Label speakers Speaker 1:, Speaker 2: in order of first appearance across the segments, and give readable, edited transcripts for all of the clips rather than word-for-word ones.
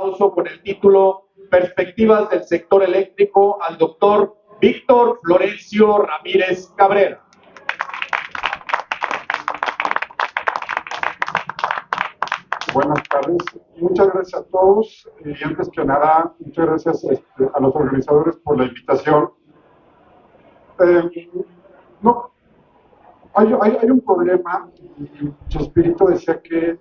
Speaker 1: aplauso con el título Perspectivas del sector eléctrico al doctor Víctor Florencio Ramírez Cabrera.
Speaker 2: Buenas tardes, muchas gracias a todos y antes que nada, muchas gracias a los organizadores por la invitación. Hay un problema y Chespirito decía que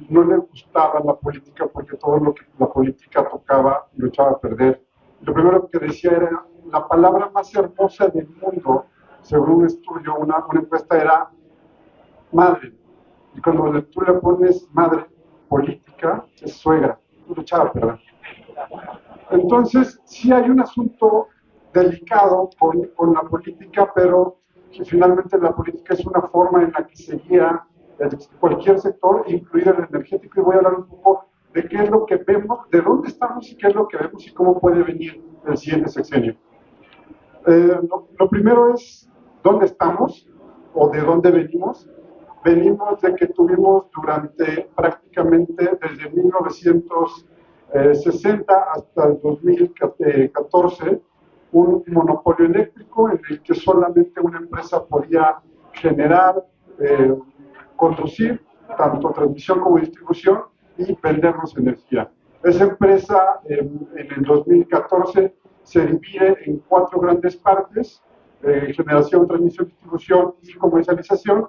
Speaker 2: no le gustaba la política porque todo lo que la política tocaba lo echaba a perder. Lo primero que decía era la palabra más hermosa del mundo, según un estudio, una encuesta, era madre. Y cuando tú le pones madre política, es suegra, lo echaba a perder. Entonces, sí hay un asunto delicado con la política, pero que finalmente la política es una forma en la que se guía cualquier sector, incluido el energético, y voy a hablar un poco de qué es lo que vemos, de dónde estamos y qué es lo que vemos y cómo puede venir el siguiente sexenio. Lo primero es dónde estamos o de dónde venimos. Venimos de que tuvimos durante prácticamente desde 1960 hasta el 2014 un monopolio eléctrico en el que solamente una empresa podía generar, conducir tanto transmisión como distribución y vendernos energía. Esa empresa en el 2014 se divide en 4 grandes partes: generación, transmisión, distribución y comercialización.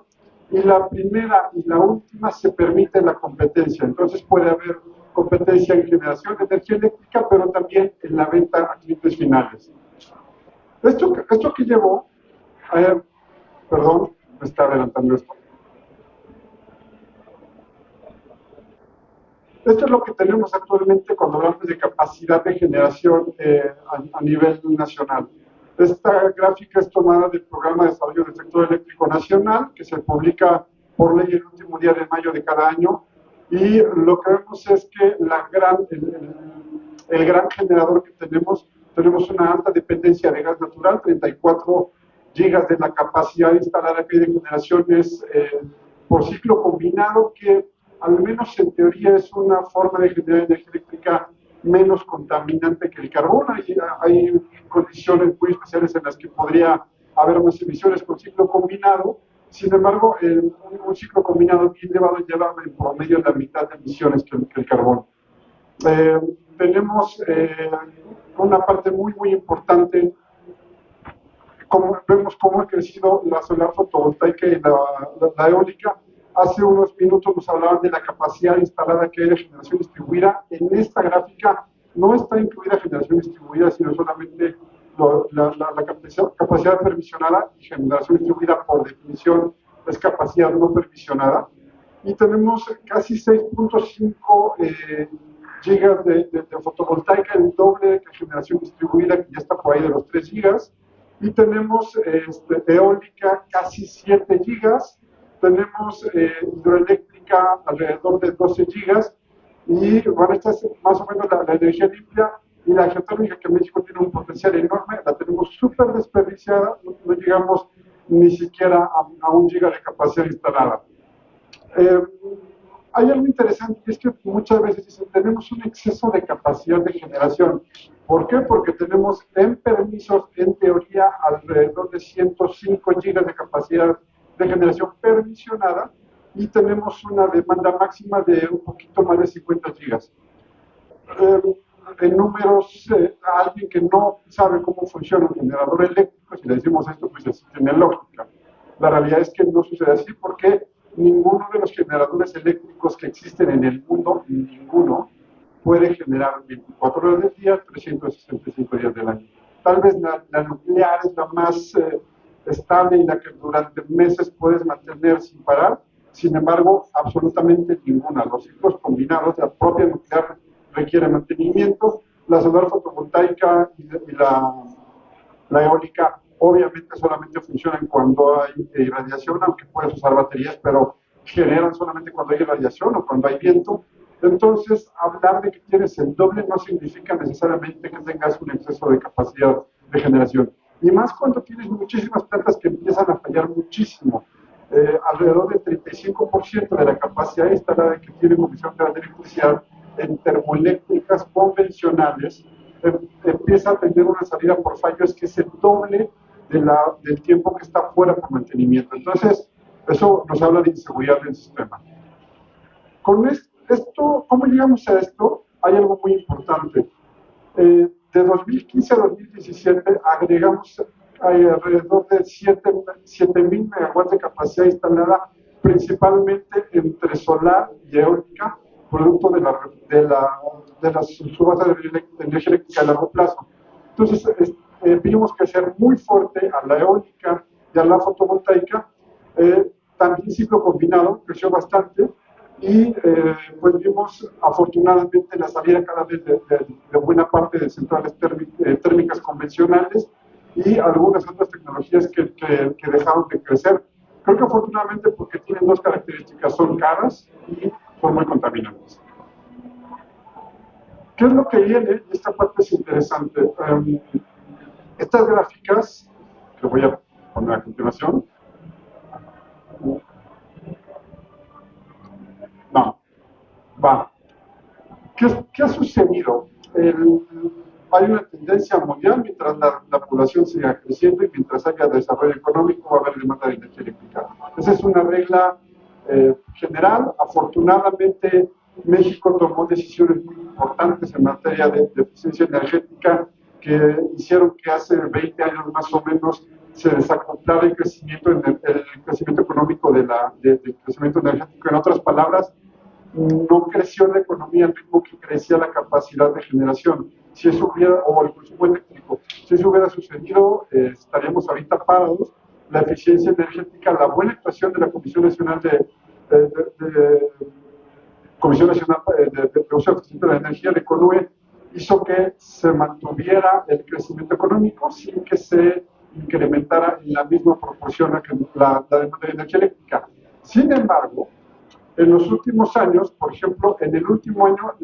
Speaker 2: Y la primera y la última se permite la competencia. Entonces puede haber competencia en generación de energía eléctrica, pero también en la venta a clientes finales. Esto que llevó, perdón, me está adelantando esto. Esto es lo que tenemos actualmente cuando hablamos de capacidad de generación a nivel nacional. Esta gráfica es tomada del Programa de Desarrollo del Sector Eléctrico Nacional, que se publica por ley el último día de mayo de cada año, y lo que vemos es que el gran generador que tenemos una alta dependencia de gas natural. 34 gigas de la capacidad instalada que hay de generaciones por ciclo combinado, que al menos en teoría es una forma de generar energía eléctrica menos contaminante que el carbón. Hay condiciones muy especiales en las que podría haber más emisiones con ciclo combinado. Sin embargo, un ciclo combinado bien llevado lleva en promedio la mitad de emisiones que el carbón. Tenemos una parte muy importante. Vemos cómo ha crecido la solar fotovoltaica y la eólica. Hace unos minutos nos hablaban de la capacidad instalada que hay de generación distribuida. En esta gráfica no está incluida generación distribuida, sino solamente la capacidad permisionada, y generación distribuida por definición es capacidad no permisionada. Y tenemos casi 6.5 gigas de fotovoltaica, el doble de generación distribuida, que ya está por ahí de los 3 gigas. Y tenemos eólica casi 7 gigas. Tenemos hidroeléctrica alrededor de 12 gigas, y bueno, esta es más o menos la energía limpia. Y la geotérmica, que México tiene un potencial enorme, la tenemos súper desperdiciada, no llegamos ni siquiera a 1 giga de capacidad instalada. Hay algo interesante, y es que muchas veces dicen, tenemos un exceso de capacidad de generación. ¿Por qué? Porque tenemos en permisos, en teoría, alrededor de 105 gigas de capacidad de generación permisionada, y tenemos una demanda máxima de un poquito más de 50 gigas. En números, a alguien que no sabe cómo funciona un generador eléctrico, si le decimos esto, pues es tiene lógica. La realidad es que no sucede así, porque ninguno de los generadores eléctricos que existen en el mundo, ninguno, puede generar 24 horas del día, 365 días del año. Tal vez la nuclear es la más estable y la que durante meses puedes mantener sin parar. Sin embargo, absolutamente ninguna. Los ciclos combinados, la propia nuclear requiere mantenimiento. La solar fotovoltaica y la eólica obviamente solamente funcionan cuando hay irradiación, aunque puedes usar baterías, pero generan solamente cuando hay irradiación o cuando hay viento. Entonces, hablar de que tienes el doble no significa necesariamente que tengas un exceso de capacidad de generación. Y más cuando tienes muchísimas plantas que empiezan a fallar muchísimo. Alrededor del 35% de la capacidad instalada que tiene Comisión Federal de Electricidad en termoeléctricas convencionales empieza a tener una salida por fallos que es el doble del tiempo que está fuera por mantenimiento. Entonces, eso nos habla de inseguridad del sistema. Con esto, ¿cómo llegamos a esto? Hay algo muy importante. De 2015 a 2017 agregamos alrededor de 7,000 megawatts de capacidad instalada, principalmente entre solar y eólica, producto de las subastas de energía eléctrica a largo plazo. Entonces, vimos crecer muy fuerte a la eólica y a la fotovoltaica. También ciclo combinado creció bastante y pues vimos afortunadamente la salida cada vez de buena parte de centrales térmicas convencionales y algunas otras tecnologías que dejaron de crecer. Creo que afortunadamente porque tienen dos características, son caras y son muy contaminantes. ¿Qué es lo que viene? Y esta parte es interesante. Estas gráficas, que voy a poner a continuación. No, va. ¿Qué ha sucedido? Hay una tendencia mundial, mientras la población siga creciendo y mientras haya desarrollo económico, va a haber demanda de energía eléctrica. Esa es una regla general. Afortunadamente, México tomó decisiones muy importantes en materia de eficiencia energética que hicieron que hace 20 años más o menos se desacoplara el crecimiento económico del crecimiento energético. En otras palabras, no creció la economía al ritmo que crecía la capacidad de generación. Si eso hubiera, o el consumo eléctrico, si eso hubiera sucedido, estaríamos ahorita parados. La eficiencia energética, la buena actuación de la Comisión Nacional de Uso Eficiente de la Energía, de CONUE, hizo que se mantuviera el crecimiento económico sin que se incrementara en la misma proporción que la demanda de energía eléctrica. Sin embargo, en los últimos años, por ejemplo, en el último año,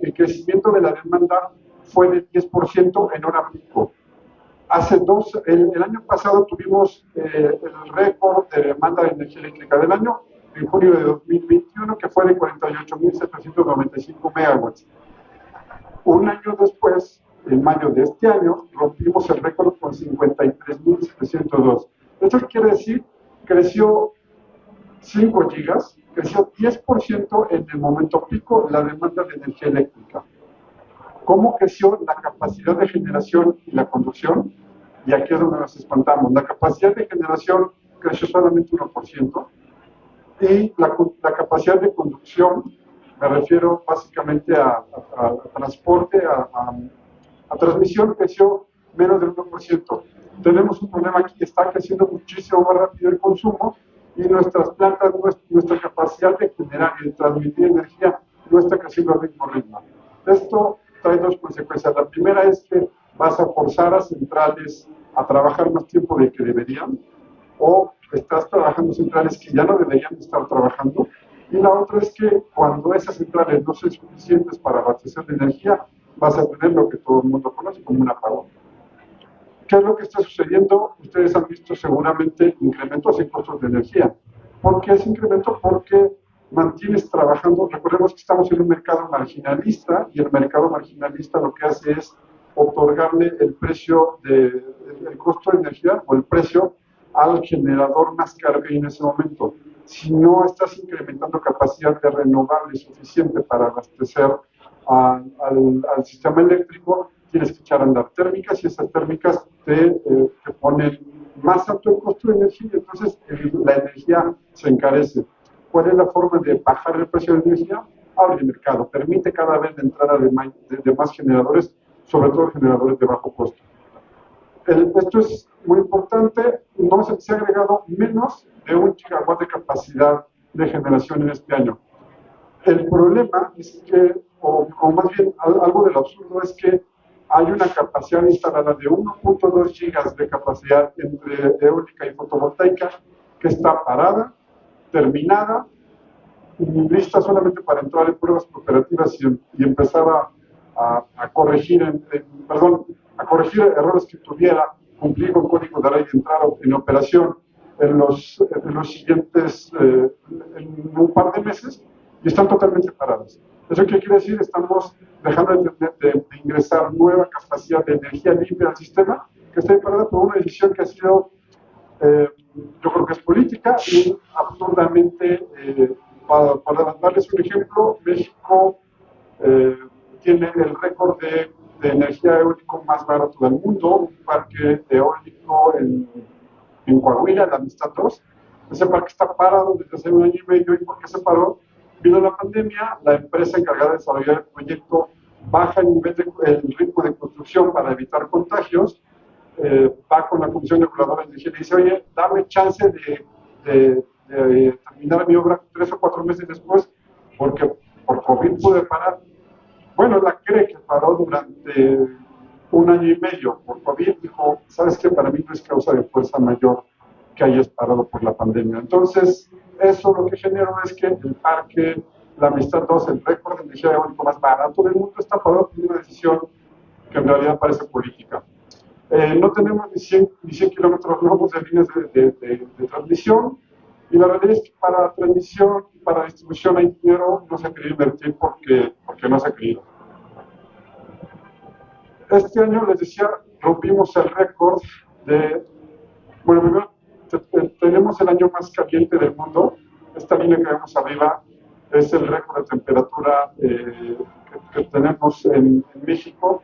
Speaker 2: el crecimiento de la demanda fue de 10% en hora pico. El año pasado tuvimos el récord de demanda de energía eléctrica del año, en junio de 2021, que fue de 48.795 megawatts. Un año después, en mayo de este año, rompimos el récord con 53.702. Esto quiere decir, creció 5 gigas, creció 10% en el momento pico la demanda de energía eléctrica. ¿Cómo creció la capacidad de generación y la conducción? Y aquí es donde nos espantamos. La capacidad de generación creció solamente 1%, y la capacidad de conducción, me refiero básicamente a transporte, a transmisión, creció menos del 1%. Tenemos un problema aquí, está creciendo muchísimo más rápido el consumo y nuestras plantas, nuestra capacidad de generar y de transmitir energía no está creciendo al mismo ritmo. Esto trae dos consecuencias. La primera es que vas a forzar a centrales a trabajar más tiempo del que deberían, o estás trabajando centrales que ya no deberían estar trabajando. Y la otra es que cuando esas centrales no sean suficientes para abastecer de energía, vas a tener lo que todo el mundo conoce como un apagón. ¿Qué es lo que está sucediendo? Ustedes han visto seguramente incrementos en costos de energía. ¿Por qué ese incremento? Porque mantienes trabajando. Recordemos que estamos en un mercado marginalista y el mercado marginalista lo que hace es otorgarle el precio el costo de energía o el precio al generador más caro que hay en ese momento. Si no estás incrementando capacidad de renovable suficiente para abastecer al sistema eléctrico, tienes que echar a andar térmicas y esas térmicas te ponen más alto el costo de energía y entonces la energía se encarece. ¿Cuál es la forma de bajar el precio de energía? Abre el mercado, permite cada vez la entrada de más generadores, sobre todo generadores de bajo costo. Esto es muy importante, no se ha agregado menos de 1 gigawatt de capacidad de generación en este año. El problema es que, o más bien algo del absurdo, es que hay una capacidad instalada de 1.2 gigas de capacidad entre eólica y fotovoltaica que está parada, terminada, lista solamente para entrar en pruebas cooperativas y empezar a corregir errores que tuviera, cumplir con código de ley de entrar en operación en los siguientes, en un par de meses, y están totalmente paradas. ¿Eso qué quiere decir? Estamos dejando de ingresar nueva capacidad de energía limpia al sistema, que está parada por una decisión que ha sido, yo creo que es política y absurdamente, para darles un ejemplo, México tiene el récord de energía eólico más barato del mundo, un parque eólico en Coahuila, la Amistad 2. Ese parque está parado desde hace un año y medio. ¿Y por qué se paró? Vino la pandemia, la empresa encargada de desarrollar el proyecto baja el ritmo de construcción para evitar contagios, va con la Comisión Reguladora de Energía y dice, oye, dame chance de terminar mi obra 3 o 4 meses después, porque por COVID pude parar. Bueno, la cree que paró durante un año y medio por COVID, dijo, ¿sabes qué? Para mí no es causa de fuerza mayor que hayas parado por la pandemia. Entonces, eso lo que generó es que el parque, la Amistad 2, el récord de energía eólica más barato del mundo, está parado por una decisión que en realidad parece política. No tenemos ni 100 kilómetros nuevos de líneas de transmisión, y la realidad es que para transmisión y para distribución hay dinero, no se ha querido invertir porque no se ha querido. Este año, les decía, rompimos el récord bueno, primero tenemos el año más caliente del mundo. Esta línea que vemos arriba es el récord de temperatura que tenemos en México.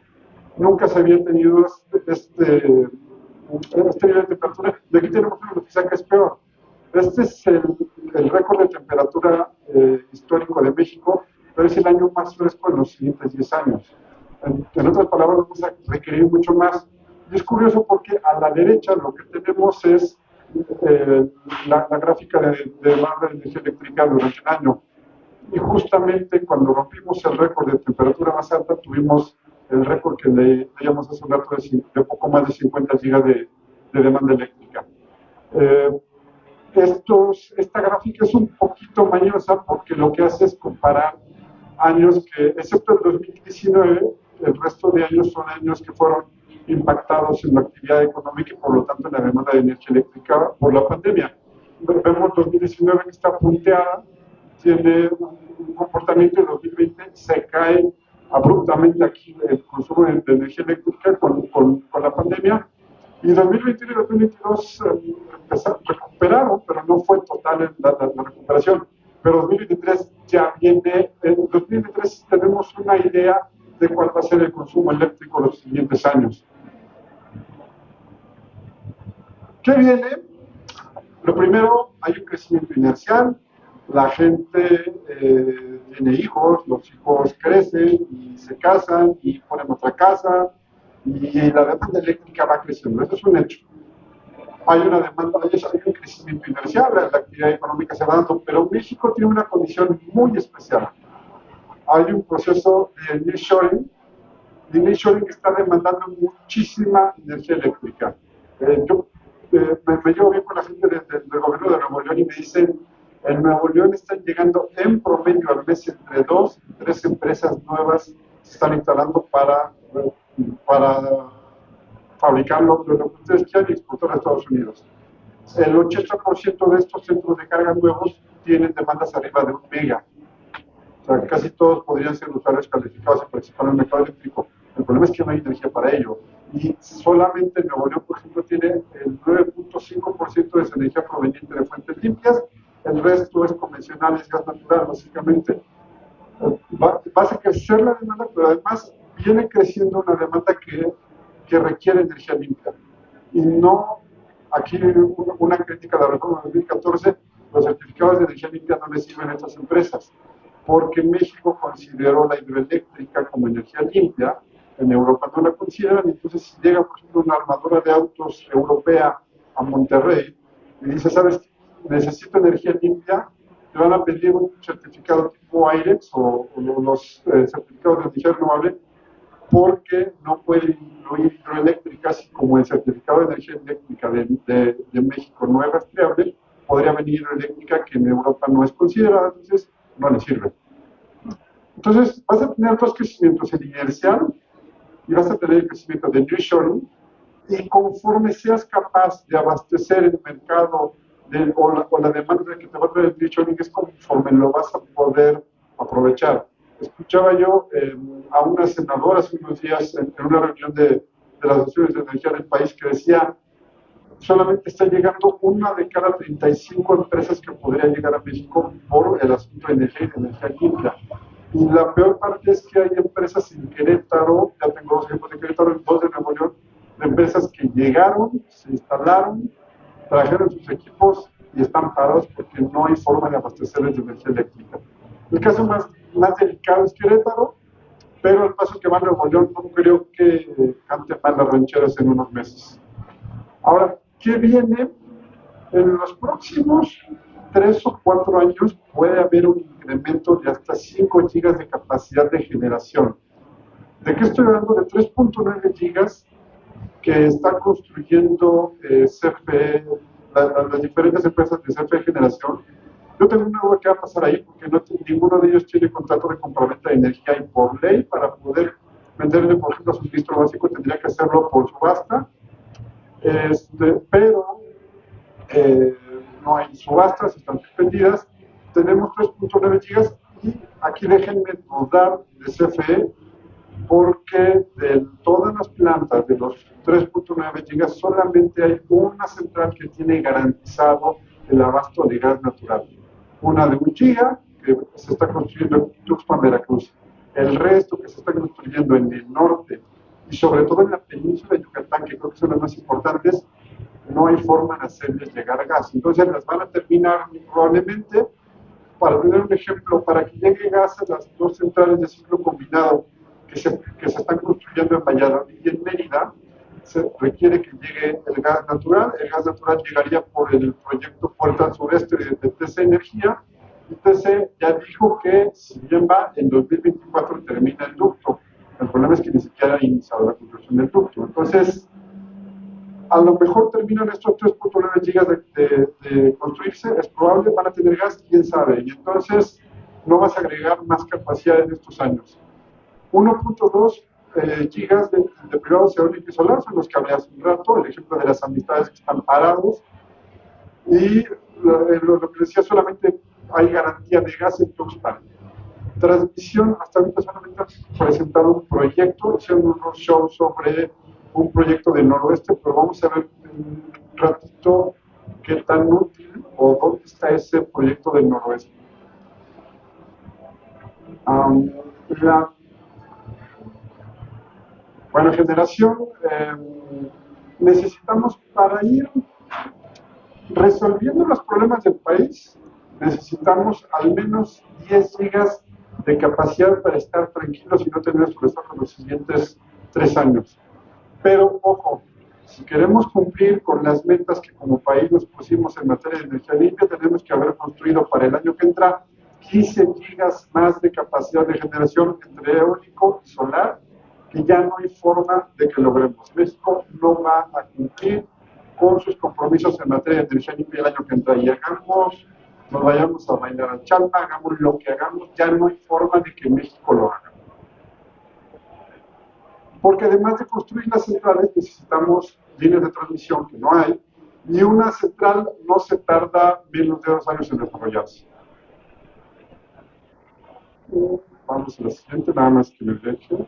Speaker 2: Nunca se había tenido este nivel de temperatura. Y aquí tenemos una noticia que es peor. Este es el récord de temperatura histórico de México, pero es el año más fresco en los siguientes 10 años. En otras palabras, vamos a requerir mucho más. Y es curioso porque a la derecha lo que tenemos es la gráfica de demanda de energía eléctrica durante el año. Y justamente cuando rompimos el récord de temperatura más alta, tuvimos el récord que leíamos hace un rato de poco más de 50 gigas de demanda eléctrica. Esta gráfica es un poquito mañosa porque lo que hace es comparar años que, excepto el 2019, el resto de años son años que fueron impactados en la actividad económica y por lo tanto en la demanda de energía eléctrica por la pandemia. Vemos 2019 que está punteada, tiene un comportamiento, en 2020 se cae abruptamente aquí el consumo de energía eléctrica con la pandemia, y 2021 y 2022 recuperaron, pero no fue total la recuperación. Pero 2023 ya viene, en 2023 tenemos una idea de cuál va a ser el consumo eléctrico en los siguientes años. ¿Qué viene? Lo primero, hay un crecimiento inercial, la gente tiene hijos, los hijos crecen y se casan y ponen otra casa, y la demanda eléctrica va creciendo, eso es un hecho. Hay una demanda, hay un crecimiento inercial, la actividad económica se va dando, pero México tiene una condición muy especial. Hay un proceso de nearshoring, y nearshoring está demandando muchísima energía eléctrica. Yo me llevo bien con la gente del gobierno de Nuevo León y me dicen, en Nuevo León están llegando en promedio al mes entre 2 y 3 empresas nuevas que se están instalando para fabricar lo que ustedes quieran y exportar a Estados Unidos. El 80% de estos centros de carga nuevos tienen demandas arriba de 1 mega. O sea, casi todos podrían ser usuarios calificados y participar en el mercado eléctrico. El problema es que no hay energía para ello. Y solamente Nuevo León, por ejemplo, tiene el 9.5% de su energía proveniente de fuentes limpias. El resto es convencional, es gas natural, básicamente. Va a crecer la demanda, pero además viene creciendo una demanda que requiere energía limpia. Y no, aquí una crítica de la reforma de 2014, los certificados de energía limpia no les sirven a estas empresas, porque México consideró la hidroeléctrica como energía limpia, en Europa no la consideran, y entonces si llega, por ejemplo, una armadora de autos europea a Monterrey y dice, ¿sabes qué? Necesito energía limpia, te van a pedir un certificado tipo AIREX o los certificados de energía renovable, porque no puede incluir hidroeléctricas, como el certificado de energía eléctrica de México no es rastreable, podría venir hidroeléctrica que en Europa no es considerada, entonces no le sirve. Entonces vas a tener dos crecimientos, el inercial, y vas a tener el crecimiento de nearshoring, y conforme seas capaz de abastecer el mercado o la demanda que te va a traer el nearshoring, es conforme lo vas a poder aprovechar. Escuchaba yo a una senadora hace unos días en una reunión de las asociaciones de energía del país que decía, solamente está llegando una de cada 35 empresas que podría llegar a México por el asunto de energía y de energía limpia. Y la peor parte es que hay empresas en Querétaro, ya tengo 2 ejemplos de Querétaro y 2 de Nuevo León, de empresas que llegaron, se instalaron, trajeron sus equipos y están parados porque no hay forma de abastecerles de energía eléctrica. El caso más delicado es Querétaro, pero al paso que va a Nuevo León no creo que cante mal las rancheras en unos meses. Ahora, ¿qué viene? En los próximos 3 o 4 años puede haber un incremento de hasta 5 gigas de capacidad de generación. ¿De qué estoy hablando? De 3.9 gigas que está construyendo CFE, las diferentes empresas de CFE Generación. Yo tengo una duda que va a pasar ahí porque ninguno de ellos tiene contrato de compraventa de energía y por ley para poder venderle, por ejemplo, a suministro básico tendría que hacerlo por subasta. Pero no hay subastas, están suspendidas. Tenemos 3.9 gigas y aquí déjenme dudar de CFE porque de todas las plantas de los 3.9 gigas solamente hay una central que tiene garantizado el abasto de gas natural. Una de 1 giga que se está construyendo en Tuxpan, Veracruz. El resto que se está construyendo en el norte y sobre todo en la península de Yucatán, que creo que son las más importantes, no hay forma de hacerles llegar gas. Entonces las van a terminar probablemente, para tener un ejemplo, para que llegue gas a las 2 centrales de ciclo combinado que se están construyendo en Valladolid y en Mérida, se requiere que llegue el gas natural. El gas natural llegaría por el proyecto Puerta al Sureste de TC Energía, y TC ya dijo que si bien va, en 2024 termina el ducto. El problema es que ni siquiera ha iniciado la construcción del ducto. Entonces, a lo mejor terminan estos 3.9 gigas de construirse, es probable, van a tener gas, quién sabe, y entonces no vas a agregar más capacidad en estos años. 1.2 gigas de privados eólico y solar son los que hablé hace un rato, el ejemplo de las amistades que están parados, y lo que decía, solamente hay garantía de gas en Tuxpan. Transmisión, hasta ahorita solamente han presentado un proyecto, hicieron un roadshow sobre un proyecto del noroeste, pero vamos a ver un ratito qué tan útil o dónde está ese proyecto del noroeste. Bueno, generación, necesitamos para ir resolviendo los problemas del país, necesitamos al menos 10 gigas de capacidad para estar tranquilos y no tener sobresaltos los siguientes 3 años. Pero, ojo, si queremos cumplir con las metas que como país nos pusimos en materia de energía limpia, tenemos que haber construido para el año que entra 15 gigas más de capacidad de generación entre eólico y solar, que ya no hay forma de que logremos. México no va a cumplir con sus compromisos en materia de energía limpia el año que entra. Y nos vayamos a bailar al chalma, hagamos lo que hagamos, ya no hay forma de que México lo haga. Porque además de construir las centrales necesitamos líneas de transmisión que no hay, y una central no se tarda menos de 2 años en desarrollarse. Vamos a la siguiente, nada más que les deje.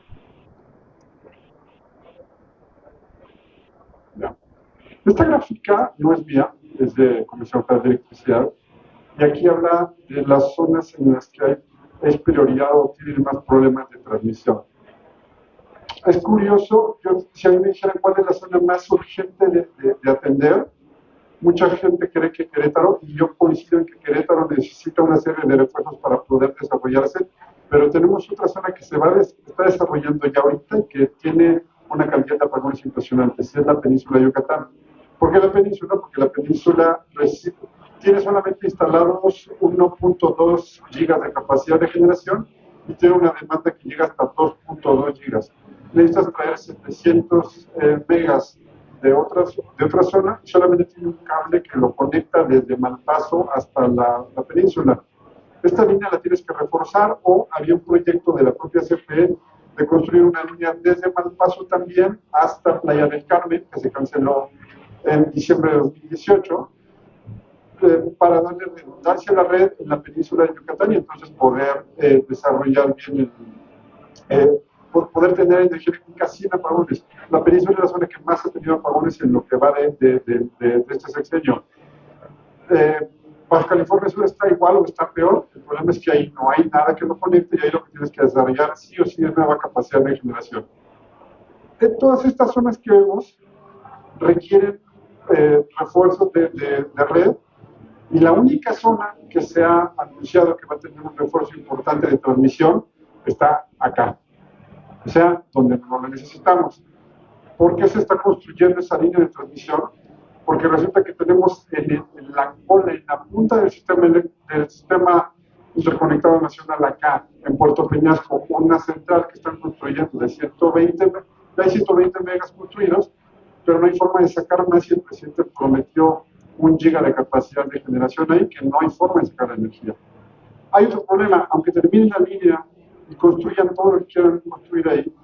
Speaker 2: Ya. Esta gráfica no es mía, es de Comisión Federal de Electricidad, y aquí habla de las zonas en las que es prioridad o tienen más problemas de transmisión. Es curioso, si a mí me dijeran cuál es la zona más urgente de atender, mucha gente cree que Querétaro, y yo coincido en que Querétaro necesita una serie de refuerzos para poder desarrollarse, pero tenemos otra zona que está desarrollando ya ahorita y que tiene una cantidad de apagones impresionantes, y es la península de Yucatán. ¿Por qué la península? Porque la península tiene solamente instalados 1.2 gigas de capacidad de generación y tiene una demanda que llega hasta 2.2 gigas. Necesitas traer 700 megas de otra zona y solamente tiene un cable que lo conecta desde Malpaso hasta la península. Esta línea la tienes que reforzar, o había un proyecto de la propia CFE de construir una línea desde Malpaso también hasta Playa del Carmen, que se canceló en diciembre de 2018. para darle redundancia a la red en la península de Yucatán y entonces poder desarrollar bien por poder tener energía eléctrica sin apagones. La península es la zona que más ha tenido apagones en lo que va de este sexenio. Baja California Sur está igual o está peor. El problema es que ahí no hay nada que lo conecte y ahí lo que tienes que desarrollar sí o sí es nueva capacidad de generación. Todas estas zonas que vemos requieren refuerzos de red y la única zona que se ha anunciado que va a tener un refuerzo importante de transmisión está acá, o sea, donde no lo necesitamos. ¿Por qué se está construyendo esa línea de transmisión? Porque resulta que tenemos en la cola, en la punta del sistema interconectado nacional acá, en Puerto Peñasco, una central que están construyendo de 120, hay 120 megas construidos, pero no hay forma de sacar más y el presidente prometió 1 giga de capacidad de generación ahí, que no hay forma de sacar la energía. Hay otro problema, aunque terminen la línea y construyan todo lo que quieran construir ahí,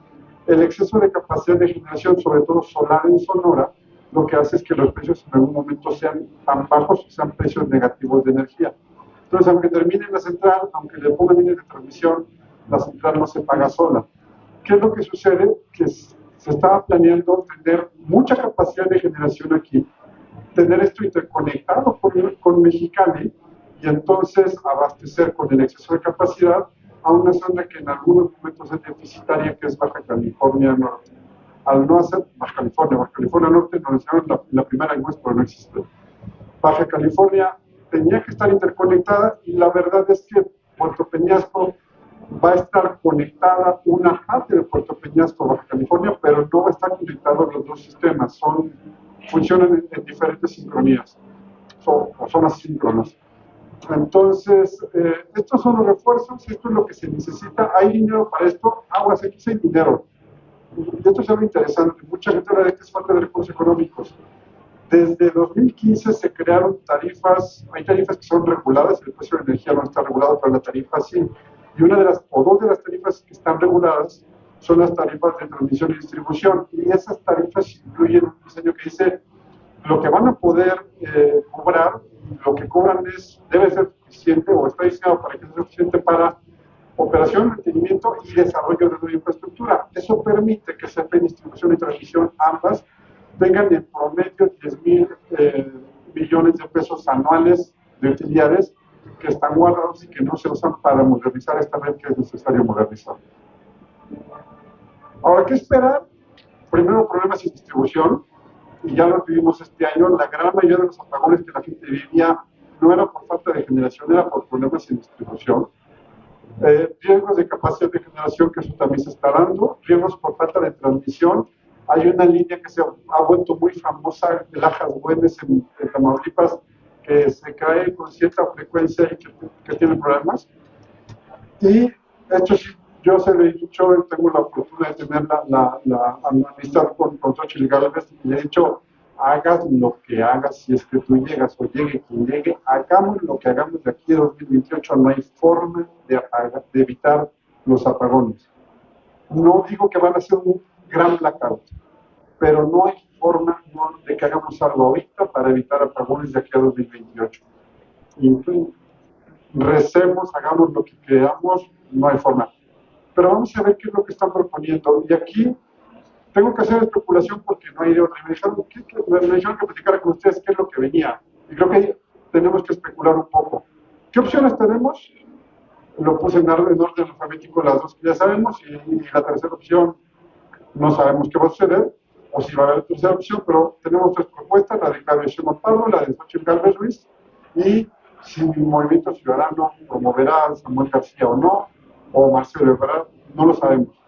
Speaker 2: el exceso de capacidad de generación, sobre todo solar en Sonora, lo que hace es que los precios en algún momento sean tan bajos, sean precios negativos de energía. Entonces, aunque termine la central, aunque le pongan líneas de transmisión, la central no se paga sola. ¿Qué es lo que sucede? Que se estaba planeando tener mucha capacidad de generación aquí, tener esto interconectado con Mexicali y entonces abastecer con el exceso de capacidad a una zona que en algunos momentos es deficitaria, que es Baja California Norte. Al no hacer Baja California Norte nos enseñaron la primera encuesta, pero no existe. Baja California tenía que estar interconectada y la verdad es que Puerto Peñasco va a estar conectada una parte de Puerto Peñasco, Baja California, pero no va a estar conectados los dos sistemas, funcionan en diferentes sincronías, son asíncronos. Entonces, estos son los refuerzos, esto es lo que se necesita, hay dinero para esto, aguas, aquí hay dinero. Y esto es algo interesante, mucha gente habla de que es falta de recursos económicos. Desde 2015 se crearon tarifas, hay tarifas que son reguladas, el precio de la energía no está regulado, pero la tarifa sí. Y una de las, o dos de las tarifas que están reguladas son las tarifas de transmisión y distribución. Y esas tarifas incluyen un diseño que dice lo que van a poder cobrar, lo que cobran debe ser suficiente o está diseñado para que sea suficiente para operación, mantenimiento y desarrollo de nueva infraestructura. Eso permite que CFE, distribución y transmisión, ambas, tengan en promedio 10,000 millones de pesos anuales de utilidades que están guardados y que no se usan para modernizar esta red que es necesario modernizar. Ahora, ¿qué esperar? Primero, problemas de distribución, y ya lo vivimos este año. La gran mayoría de los apagones que la gente vivía no era por falta de generación, era por problemas en distribución. Riesgos de capacidad de generación, que eso también se está dando. Riesgos por falta de transmisión. Hay una línea que se ha vuelto muy famosa, de Lajas Güemes en Tamaulipas, que se cae con cierta frecuencia y que tiene problemas. Y esto sí, yo se lo he dicho, tengo la fortuna de tener la amistad con Xochitl Gálvez, y le he dicho, hagas lo que hagas, si es que tú llegas o llegue quien llegue, hagamos lo que hagamos de aquí a 2028, no hay forma de evitar los apagones. No digo que van a ser un gran blackout, pero no hay forma de que hagamos algo ahorita para evitar apagones de aquí a 2028. Y recemos, hagamos lo que queramos, no hay forma. Pero vamos a ver qué es lo que están proponiendo. Y aquí tengo que hacer especulación porque no hay de otra. Me dijeron que platicara con ustedes qué es lo que venía. Y creo que tenemos que especular un poco. ¿Qué opciones tenemos? Lo puse en orden alfabético, las dos que ya sabemos, y la tercera opción no sabemos qué va a suceder, o si va a haber tercera opción, pero tenemos tres propuestas, la de Claudia Sheinbaum Pardo, la de Xochitl Gálvez Ruiz, y si el Movimiento Ciudadano promoverá a Samuel García o no, o Marcelo Ebrard, no lo sabemos.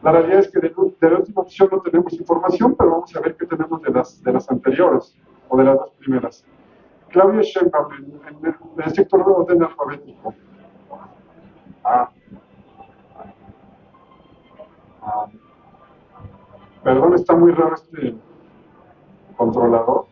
Speaker 2: La realidad es que de la última opción no tenemos información, pero vamos a ver qué tenemos de las anteriores, o de las dos primeras. Claudia Sheinbaum, en el sector de orden alfabético. Perdón, está muy raro este controlador.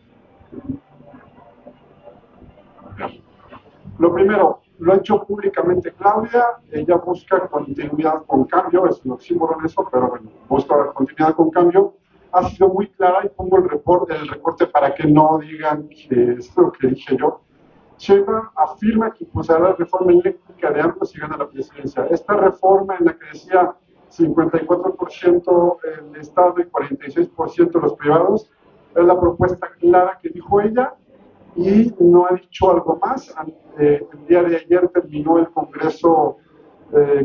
Speaker 2: Lo primero, lo ha hecho públicamente Claudia, ella busca continuidad con cambio, es un oxímoron eso, pero bueno, busca continuidad con cambio. Ha sido muy clara y pongo el reporte para que no digan que es lo que dije yo. Sheinbaum afirma que impulsará la reforma eléctrica de ambos y gana la presidencia. Esta reforma en la que decía 54% el Estado y 46% los privados, es la propuesta clara que dijo ella y no ha dicho algo más. El día de ayer terminó el Congreso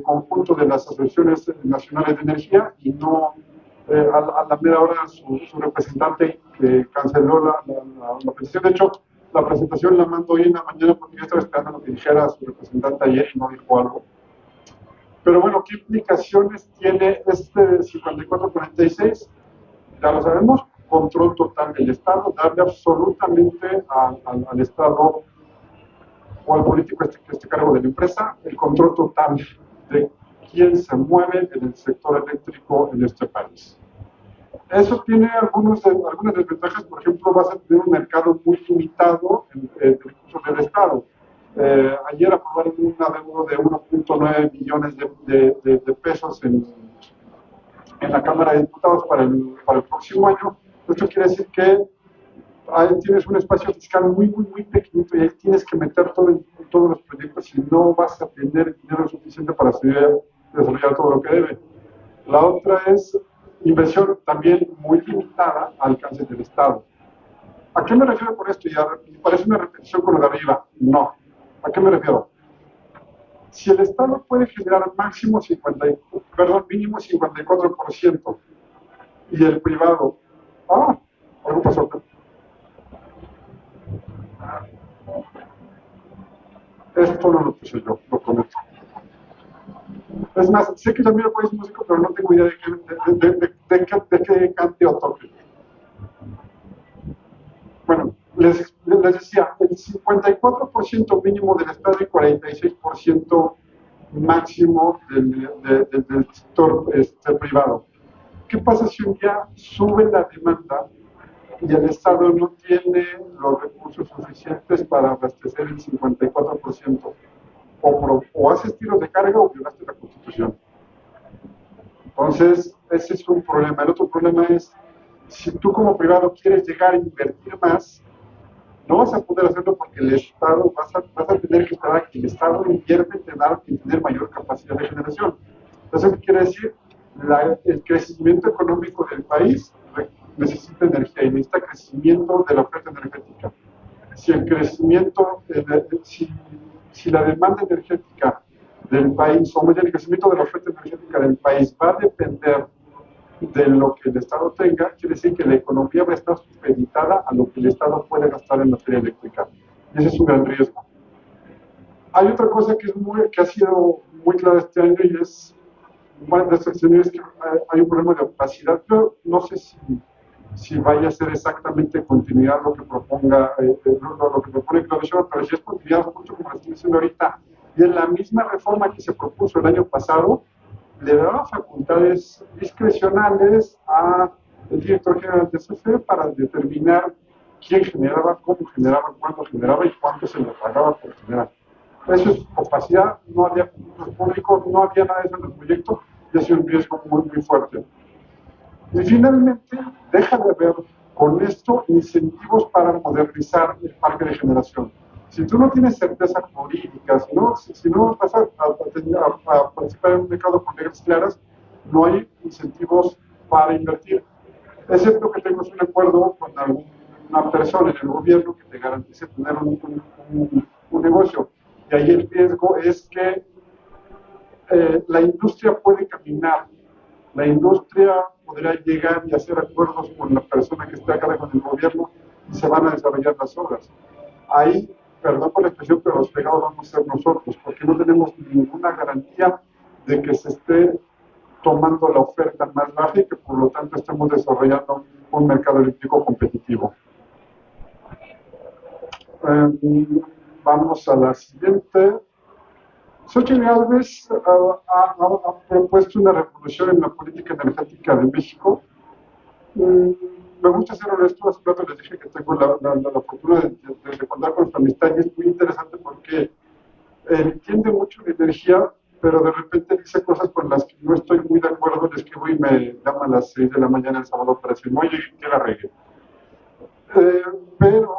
Speaker 2: conjunto de las Asociaciones Nacionales de Energía y no, a la mera hora su representante canceló la presentación. De hecho, la presentación la mando hoy en la mañana porque yo estaba esperando lo que dijera su representante ayer y no dijo algo. Pero bueno, ¿qué implicaciones tiene este 54-46? Ya lo sabemos, control total del Estado, darle absolutamente al Estado o al político que esté a cargo de la empresa el control total de quién se mueve en el sector eléctrico en este país. Eso tiene algunas desventajas. Por ejemplo, vas a tener un mercado muy limitado en recursos del Estado. Ayer aprobaron un adeudo de 1.9 billones de pesos en la Cámara de Diputados para el próximo año. Esto quiere decir que ahí tienes un espacio fiscal muy pequeñito y ahí tienes que meter todos los proyectos y no vas a tener dinero suficiente para desarrollar todo lo que debe. La otra es inversión también muy limitada al alcance del Estado. ¿A qué me refiero con esto? Y parece una repetición con lo de arriba. No. ¿A qué me refiero? Si el Estado puede generar mínimo 54% y el privado... algo pasó. Esto no lo puse yo, lo prometo. Es más, sé que también lo pones músico, pero no tengo idea de qué cante o toque. Bueno, les decía, el 54% mínimo del Estado y 46% máximo del sector privado. ¿Qué pasa si un día sube la demanda y el Estado no tiene los recursos suficientes para abastecer el 54%? O haces tiros de carga o violaste la Constitución. Entonces, ese es un problema. El otro problema es, si tú como privado quieres llegar a invertir más, no vas a poder hacerlo porque el Estado, vas a tener que esperar a que el Estado invierta en tener mayor capacidad de generación. ¿Eso qué quiere decir? El crecimiento económico del país necesita energía y necesita crecimiento de la oferta energética. Si el crecimiento, si la demanda energética del país, o más bien el crecimiento de la oferta energética del país va a depender de lo que el Estado tenga, quiere decir que la economía va a estar supeditada a lo que el Estado puede gastar en materia eléctrica. Y ese es un gran riesgo. Hay otra cosa que ha sido muy clara este año y es, bueno, de estas es que hay un problema de opacidad. Yo no sé si vaya a ser exactamente continuidad lo que proponga lo que propone Claudio Sheinbaum, pero si es continuidad mucho como lo estoy diciendo ahorita, y en la misma reforma que se propuso el año pasado, le daba facultades discrecionales al director general de CFE para determinar quién generaba, cómo generaba, cuándo generaba y cuánto se le pagaba por generar. Eso es opacidad, no había concursos públicos, no había nada de eso en el proyecto y ha sido un riesgo muy fuerte. Y finalmente, deja de haber con esto incentivos para modernizar el parque de generación. Si tú no tienes certeza jurídica, si no vas a participar en un mercado con reglas claras, no hay incentivos para invertir. Excepto que tengas un acuerdo con alguna persona en el gobierno que te garantice tener un negocio. Y ahí el riesgo es que la industria puede caminar. La industria podrá llegar y hacer acuerdos con la persona que esté a cargo del gobierno y se van a desarrollar las obras. Ahí, perdón por la expresión, pero los fregados vamos a ser nosotros, porque no tenemos ninguna garantía de que se esté tomando la oferta más baja y que por lo tanto estemos desarrollando un mercado eléctrico competitivo. Vamos a la siguiente. Xochitl Gálvez ha propuesto una revolución en la política energética de México. Me gusta ser honesto, hace rato les dije que tengo la fortuna de contar con su amistad y es muy interesante porque entiende mucho de energía, pero de repente dice cosas con las que no estoy muy de acuerdo, les escribo y me llama a las 6 de la mañana el sábado para decirme, oye, que la regué. Pero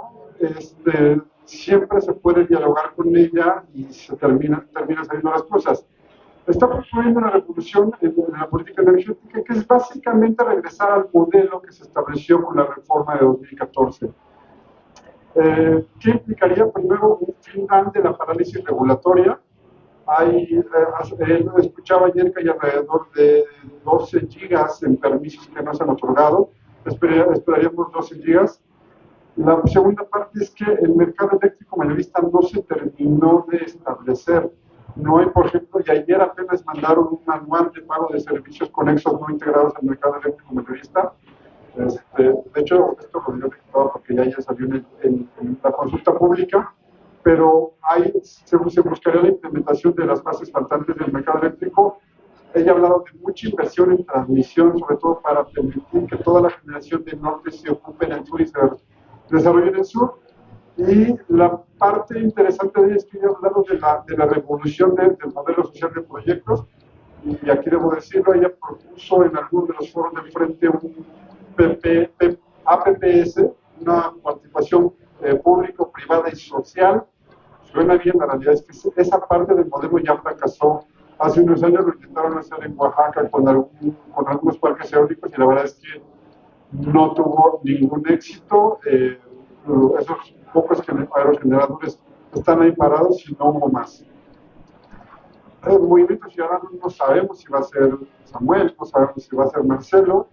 Speaker 2: siempre se puede dialogar con ella y se termina saliendo las cosas. Está construyendo una revolución en la política energética que es básicamente regresar al modelo que se estableció con la reforma de 2014. ¿Qué implicaría? Primero, un final de la parálisis regulatoria. Escuchaba ayer que hay alrededor de 12 gigas en permisos que no se han otorgado. Esperaríamos 12 gigas. La segunda parte es que el mercado eléctrico mayorista no se terminó de establecer. No hay, por ejemplo, y ayer apenas mandaron un manual de pago de servicios conexos no integrados al mercado eléctrico mayorista. De hecho, esto lo dio dictado porque ya salió en la consulta pública, pero ahí se buscaría la implementación de las bases faltantes del mercado eléctrico. Ella ha hablado de mucha inversión en transmisión, sobre todo para permitir que toda la generación del norte se ocupe en el sur y se desarrolle en el sur. Y la parte interesante de ella es que ella ha hablado de la revolución del modelo social de proyectos, y aquí debo decirlo, ella propuso en algunos de los foros del frente un APPS, una participación público, privada y social. Suena bien, la realidad es que esa parte del modelo ya fracasó. Hace unos años lo intentaron hacer en Oaxaca con algunos parques eólicos y la verdad es que no tuvo ningún éxito. Esos pocos aerogeneradores están ahí parados y no hubo más. El Movimiento Ciudadano no sabemos si va a ser Samuel, no sabemos si va a ser Marcelo.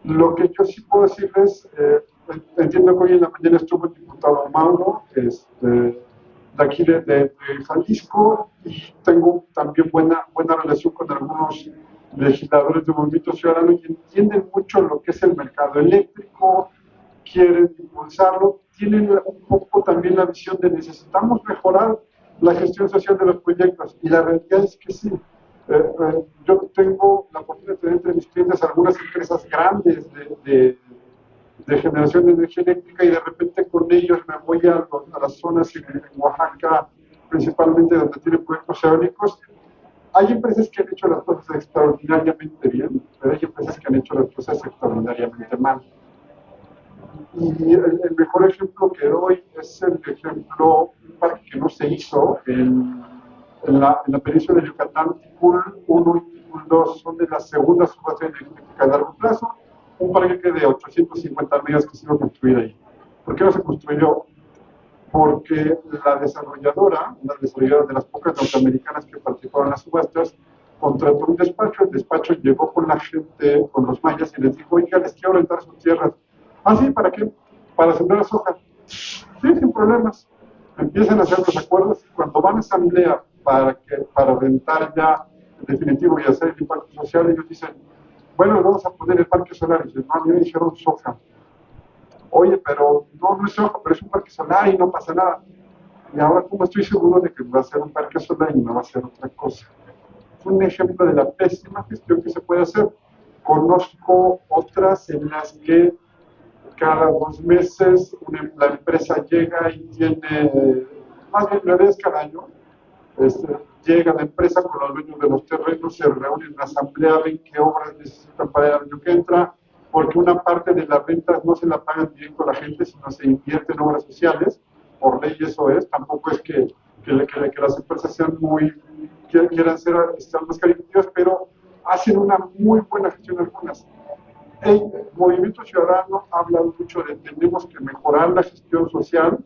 Speaker 2: Lo que yo sí puedo decirles, entiendo que hoy en la mañana estuvo el diputado Mauro, de aquí de Jalisco, y tengo también buena relación con algunos legisladores del Movimiento Ciudadano y entienden mucho lo que es el mercado eléctrico, quieren impulsarlo, tienen un poco también la visión de necesitamos mejorar la gestión social de los proyectos, y la realidad es que sí. Yo tengo la oportunidad de tener entre mis clientes algunas empresas grandes de generación de energía eléctrica, y de repente con ellos me voy a las zonas en Oaxaca, principalmente donde tienen proyectos eólicos. Hay empresas que han hecho las cosas extraordinariamente bien, pero hay empresas que han hecho las cosas extraordinariamente mal. Y el mejor ejemplo que doy es el ejemplo, un parque que no se hizo en la península de Yucatán. Ticul 1 y Ticul 2 son de las segundas subastas energéticas a largo plazo. Un parque de 850 megas que se iba a construir ahí. ¿Por qué no se construyó? Porque la desarrolladora, una desarrolladora de las pocas norteamericanas que participaron en las subastas, contrató un despacho. El despacho llegó con la gente, con los mayas, y les dijo: oiga, les quiero rentar sus tierras. ¿Ah, sí? ¿Para qué? Para sembrar soja. Sí, sin problemas. Empiezan a hacer los acuerdos, y cuando van a asamblea para rentar ya en definitivo y hacer el impacto social, ellos dicen: bueno, vamos a poner el parque solar. Y dicen: no, a mí me dijeron soja. Oye, pero no es soja, pero es un parque solar y no pasa nada. Y ahora, ¿cómo estoy seguro de que va a ser un parque solar y no va a ser otra cosa? Es un ejemplo de la pésima gestión que se puede hacer. Conozco otras en las que cada 2 meses la empresa llega y tiene, más bien una vez cada año, llega la empresa con los dueños de los terrenos, se reúnen en una asamblea, ven qué obras necesitan para el año que entra, porque una parte de las rentas no se la pagan directo a la gente, sino se invierte en obras sociales. Por ley eso es. Tampoco es que las empresas sean quieran ser más caritativas, pero hacen una muy buena gestión algunas. El Movimiento Ciudadano ha hablado mucho de que tenemos que mejorar la gestión social,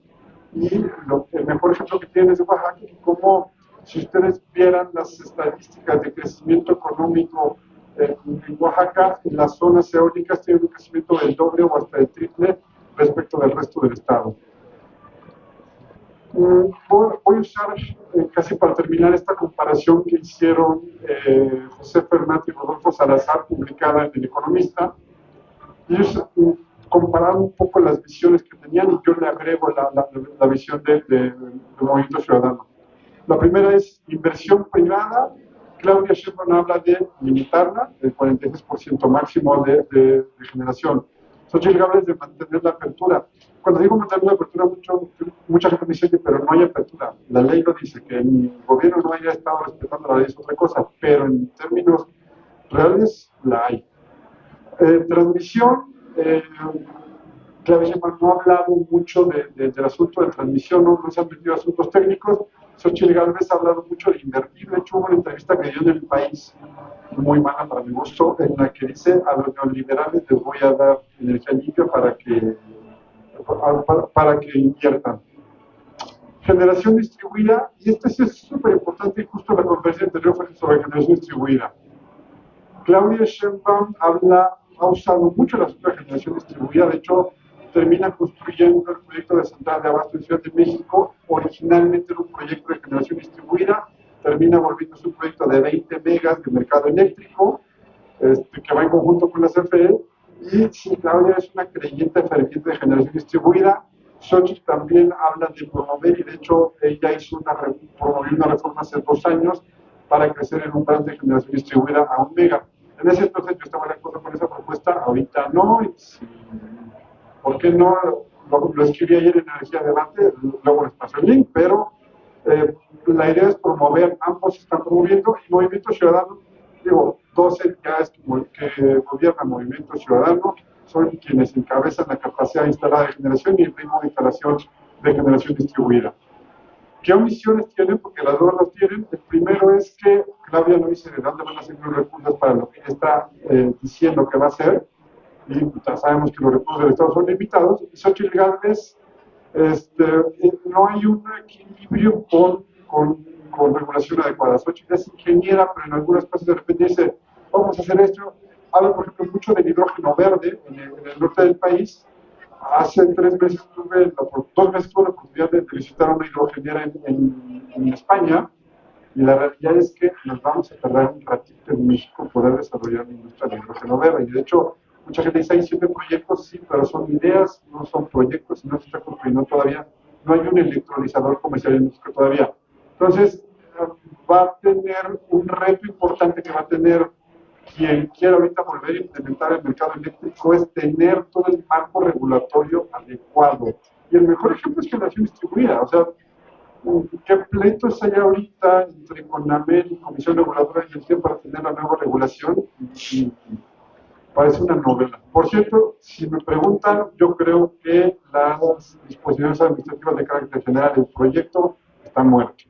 Speaker 2: y el mejor ejemplo que tienen es Oaxaca, y como si ustedes vieran las estadísticas de crecimiento económico en Oaxaca, en las zonas eólicas tienen un crecimiento del doble o hasta del triple respecto del resto del estado. Voy a usar, casi para terminar, esta comparación que hicieron José Fernández y Rodolfo Salazar, publicada en El Economista. Ellos compararon un poco las visiones que tenían, y yo le agrego la visión del Movimiento Ciudadano. La primera es inversión privada. Claudia Sheinbaum habla de limitarla, del 46% máximo de generación. Xochitl Gálvez de mantener la apertura. Cuando digo mantener la apertura, mucha gente me dice que pero no hay apertura. La ley lo dice, que el gobierno no haya estado respetando la ley es otra cosa, pero en términos reales la hay. Transmisión, Claudia Sheinbaum no ha hablado mucho del asunto de transmisión, no se han metido asuntos técnicos. Xochitl Gálvez ha hablado mucho de invertir. De hecho, hubo una entrevista que dio en El País, muy mala para mi gusto, en la que dice: a los neoliberales les voy a dar energía limpia para que inviertan. Generación distribuida, y este sí es súper importante, y justo la conferencia anterior fue sobre generación distribuida. Claudia Sheinbaum ha usado mucho la generación distribuida. De hecho, termina construyendo el proyecto de central de abasto en Ciudad de México. Originalmente era un proyecto de generación distribuida, termina volviéndose un proyecto de 20 megas de mercado eléctrico, que va en conjunto con la CFE. Y sí, Claudia es una creyente ferviente de generación distribuida. Xochitl también habla de promover, y de hecho ella promovió una reforma hace 2 años para crecer en un plan de generación distribuida a 1 mega. En ese entonces yo estaba de acuerdo con esa propuesta, ahorita no. ¿Por qué no? Lo escribí ayer en Energía Debate, luego les paso el link, pero la idea es promover, ambos están promoviendo, y Movimiento Ciudadano, digo, 2 entidades que gobiernan Movimiento Ciudadano son quienes encabezan la capacidad instalada de generación y el ritmo de instalación de generación distribuida. ¿Qué omisiones tienen? Porque las dos las tienen. El primero es que Claudia no dice de dónde van a salir los recursos para lo que ella está diciendo que va a hacer, y ya sabemos que los recursos del Estado son limitados. Y Xochitl Gálvez, no hay un equilibrio con regulación adecuada. Xochitl es ingeniera, pero en algunas cosas de repente dice: vamos a hacer esto. Habla, por ejemplo, mucho del hidrógeno verde en el norte del país. Hace 3 meses 2 meses tuve la oportunidad de visitar a una hidrogenera en España, y la realidad es que nos vamos a tardar un ratito en México poder desarrollar la industria del hidrógeno verde. Y de hecho, mucha gente dice: hay 7 proyectos, sí, pero son ideas, no son proyectos, y no se está construyendo todavía. No hay un electrolizador comercial en México todavía. Entonces, va a tener un reto importante que va a tener quien quiera ahorita volver a implementar el mercado eléctrico, es tener todo el marco regulatorio adecuado. Y el mejor ejemplo es generación distribuida. O sea, ¿qué pleitos hay ahorita entre CONAMEL y Comisión Reguladora y el tiempo para tener la nueva regulación? Y parece una novela. Por cierto, si me preguntan, yo creo que las disposiciones administrativas de carácter general del proyecto están muertas.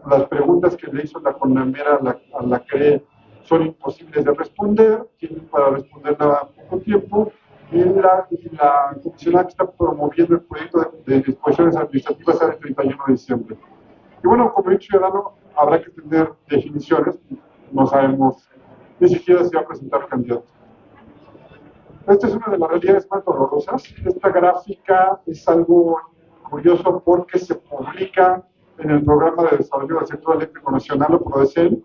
Speaker 2: Las preguntas que le hizo la CONAMER a la CRE son imposibles de responder, tienen para responderla poco tiempo, y la comisionada que está promoviendo el proyecto de disposiciones administrativas sale el 31 de diciembre. Y bueno, como Movimiento Ciudadano habrá que tener definiciones, no sabemos ni siquiera si va a presentar candidato. Esta es una de las realidades más dolorosas. Esta gráfica es algo curioso porque se publica en el Programa de Desarrollo del Sector Eléctrico Nacional, o PRODECEN.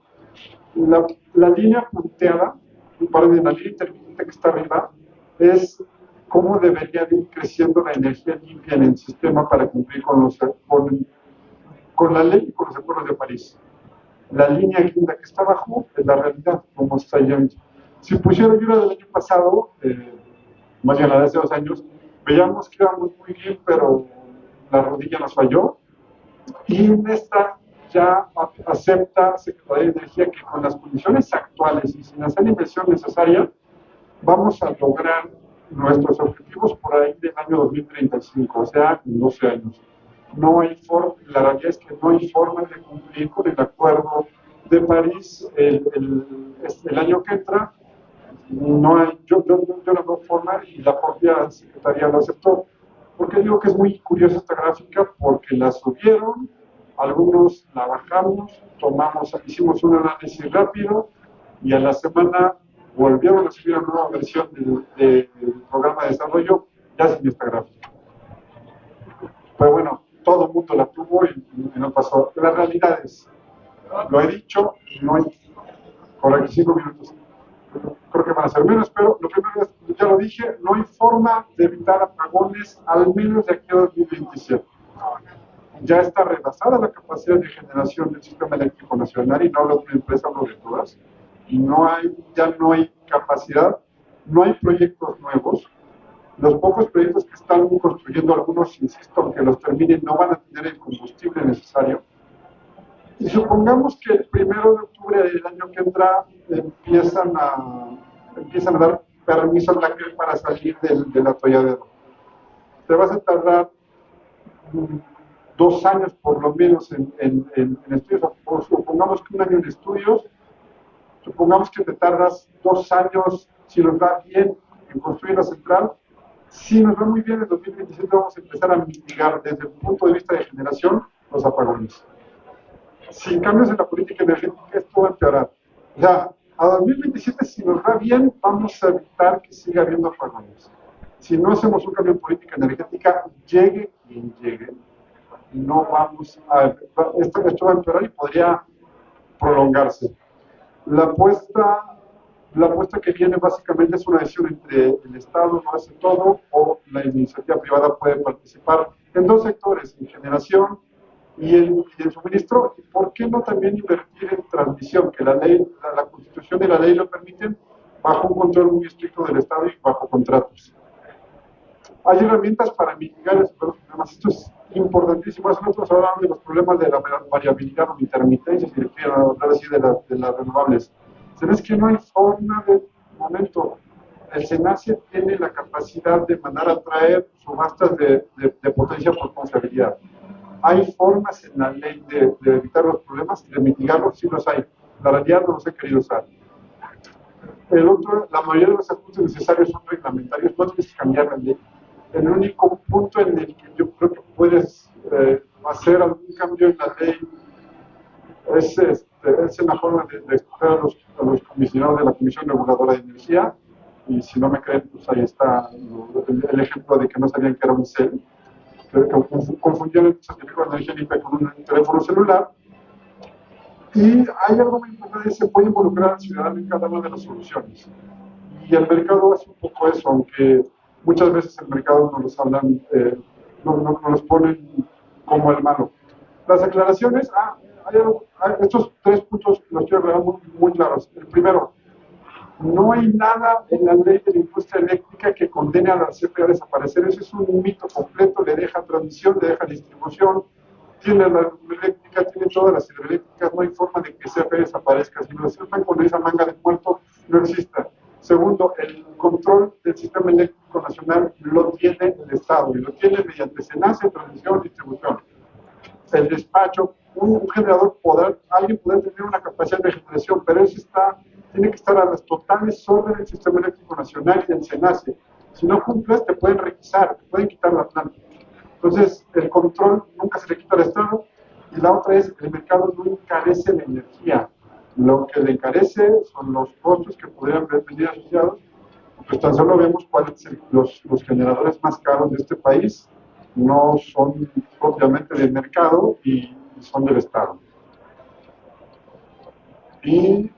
Speaker 2: La línea punteada, la línea intermitente que está arriba, es cómo debería ir creciendo la energía limpia en el sistema para cumplir con la ley y con los acuerdos de París. La línea guinda que está abajo es la realidad, como está yendo. Si pusieron yo la del año pasado, más bien la de hace 2 años, veíamos que íbamos muy bien, pero la rodilla nos falló. Y en esta ya acepta Secretaría de Energía que con las condiciones actuales y sin hacer la inversión necesaria, vamos a lograr nuestros objetivos por ahí del año 2035, o sea, en 12 años. No hay forma, la realidad es que no hay forma de cumplir con el acuerdo de París el año que entra. No hay, yo no veo forma, y la propia Secretaría lo aceptó. ¿Por qué digo que es muy curiosa esta gráfica? Porque la subieron, algunos la bajamos, hicimos un análisis rápido, y a la semana volvieron a subir una nueva versión del programa de desarrollo, ya sin esta gráfica. Pero bueno, todo el mundo la tuvo y no pasó. La realidad es, lo he dicho, no hay, por 5 minutos, creo que van a ser menos, pero lo primero es, ya lo dije, no hay forma de evitar apagones, al menos de aquí a 2027. Ya está rebasada la capacidad de generación del sistema eléctrico nacional, y no hablo de una empresa, hablo de todas. Ya no hay capacidad, no hay proyectos nuevos. Los pocos proyectos que están construyendo, algunos, insisto, aunque los terminen, no van a tener el combustible necesario. Y supongamos que el 1 de octubre del año que entra empiezan a dar permiso para salir del atolladero. Te vas a tardar 2 años por lo menos en estudios, o supongamos que 1 año en estudios, supongamos que te tardas 2 años, si nos va bien, en construir la central. Si nos va muy bien, en 2027 vamos a empezar a mitigar desde el punto de vista de generación los apagones. Sin cambios en la política energética, esto va a empeorar. O sea, a 2027, si nos va bien, vamos a evitar que siga habiendo apagones. Si no hacemos un cambio en política energética, llegue quien llegue, no vamos a... Esto va a empeorar y podría prolongarse. La apuesta que viene básicamente es una decisión entre el Estado lo hace todo o la iniciativa privada puede participar en 2 sectores, en generación y en suministro. ¿Y por qué no también invertir en transmisión? Que la ley, la Constitución y la ley lo permiten bajo un control muy estricto del Estado y bajo contratos. Hay herramientas para mitigar esos problemas. Esto es importantísimo. Nosotros hablamos de los problemas de la variabilidad o intermitencia, si le quieren hablar así, de las renovables. ¿Sabes que no hay forma de momento? El SENACE tiene la capacidad de mandar a traer subastas de potencia por confiabilidad. ¿Hay formas en la ley de evitar los problemas, de mitigarlos? Sí los hay. La realidad no los he querido usar. El otro, la mayoría de los ajustes necesarios son reglamentarios, no tienes que cambiar la ley. El único punto en el que yo creo que puedes hacer algún cambio en la ley es en la forma de escoger a los comisionados de la Comisión Reguladora de Energía, y si no me creen, pues ahí está el ejemplo de que no sabían que era un CEL, que confundieron el certificado de energía limpia con un teléfono celular. Y hay algo muy importante: se puede involucrar al ciudadano en cada una de las soluciones. Y el mercado hace un poco eso, aunque muchas veces el mercado no los hablan, no los ponen como el malo. Las aclaraciones, estos 3 puntos los quiero aclarar muy claros. El primero, no hay nada en la ley de la industria eléctrica que condene a la CFE a desaparecer. Eso es un mito completo. Le deja transmisión, le deja distribución, tiene la eléctrica, tiene todas las hidroeléctricas. No hay forma de que CFE desaparezca. Si lo aceptan con esa manga de muerto, no exista. Segundo, el control del sistema eléctrico nacional lo tiene el Estado, y lo tiene mediante SENACE, transmisión, distribución. El despacho, un generador alguien podrá tener una capacidad de generación, pero eso tiene que estar a las totales órdenes del sistema eléctrico nacional y del SENACE. Si no cumples, te pueden requisar, te pueden quitar la planta. Entonces, el control nunca se le quita al Estado. Y la otra es, el mercado no encarece la energía. Lo que le encarece son los costos que podrían venir asociados. Pues tan solo vemos cuáles son los generadores más caros de este país. No son propiamente del mercado y son del Estado. Y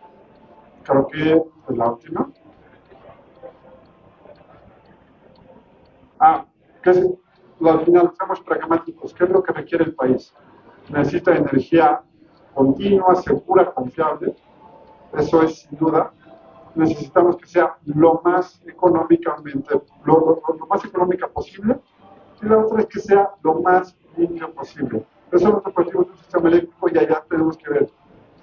Speaker 2: creo que es la última. Al final, seamos pragmáticos. ¿Qué es lo que requiere el país? Necesita energía continua, segura, confiable. Eso es sin duda. Necesitamos que sea lo más económica posible. Y la otra es que sea lo más limpio posible. Eso es nuestro objetivo de un sistema eléctrico, y allá tenemos que ver.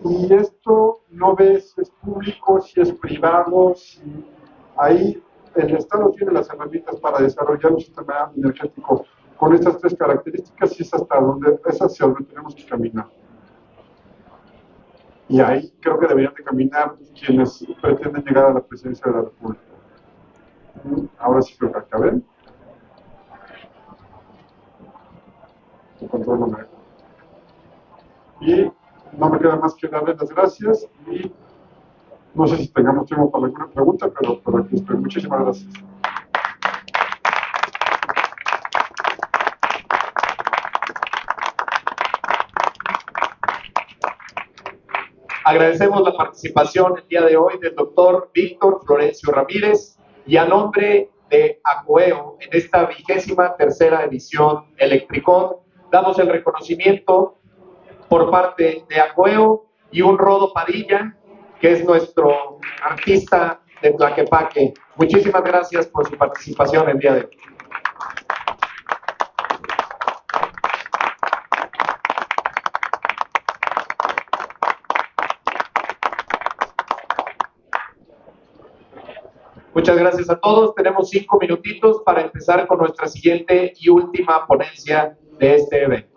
Speaker 2: Y esto no ves si es público, si es privado, si ahí el Estado tiene las herramientas para desarrollar un sistema energético con estas 3 características, y es hacia donde tenemos que caminar. Y ahí creo que deberían de caminar quienes pretenden llegar a la presidencia de la República. Ahora sí creo que acabé. Y no me queda más que darles las gracias, y no sé si tengamos tiempo para alguna pregunta, pero aquí estoy. Muchísimas gracias.
Speaker 1: Agradecemos la participación el día de hoy del doctor Víctor Florencio Ramírez, y a nombre de ACOEO, en esta 23ª edición Electricón, damos el reconocimiento por parte de ACOEO y un Rodo Padilla, que es nuestro artista de Tlaquepaque. Muchísimas gracias por su participación el día de hoy. Muchas gracias a todos. Tenemos 5 minutitos para empezar con nuestra siguiente y última ponencia de este evento.